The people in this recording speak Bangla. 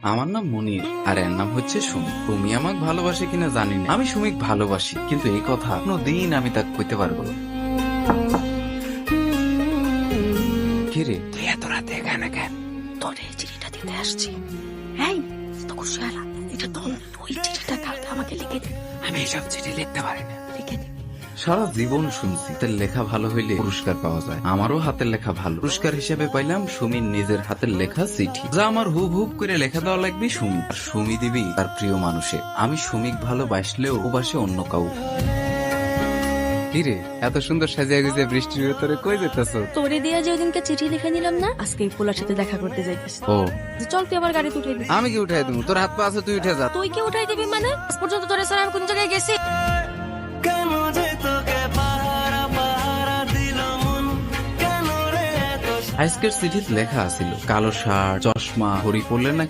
আমার নাম মনির আর এর নাম হচ্ছে সুমি। তুমি আমাকে ভালোবাসে কিনা জানি না, আমি সুমিক ভালোবাসি, কিন্তু এই কথা কোনোদিন আমি তাকে কইতে পারবো না। কিরে তুই এত রাতে এখানে কেন? তোর এই চিঠিটা দিতে আসছি। এই তো খুশিয়ালা, এটা তোর, তুই চিঠিটা কালকে আমাকে লিখে দে। আমি এসব চিঠি লিখতে পারি না। লিখে দে। সারা জীবন শুনছি হাতের লেখা ভালো হইলে পুরস্কার পাওয়া যায়। আমারও হাতের লেখা ভালো। পুরস্কার হিসেবে পাইলাম সুমির নিজের হাতের লেখা চিঠি, যা আমার হুব হুব করে লেখা দেওয়া লাগবে সুমি। আর সুমি দিবি তার প্রিয় মানুষে। আমি সুমিক ভালোবাসলেও ওবাসে অন্য কাউ। কিরে এত সুন্দর সাজিয়া গুজিয়া বৃষ্টির ভেতরে কই যেতেছ? তোরে দিয়া যে ওদিনকে চিঠি লিখে নিলাম না, আজকে এই পোলার সাথে দেখা করতে যাইতেছি। ও চল তুই আমার গাড়িতে উঠে দিস। আমি কি উঠাই দেবো? তোর হাত পা আছে, তুই উঠে যা। তুই কি উঠাই দিবি মানে? আজ পর্যন্ত তোরে স্যার আমি কোন জায়গায় গেছি? আজকের চিঠিতে লেখা আছিল কালো শার্ট চশমা ঘড়ি পরলে নাকি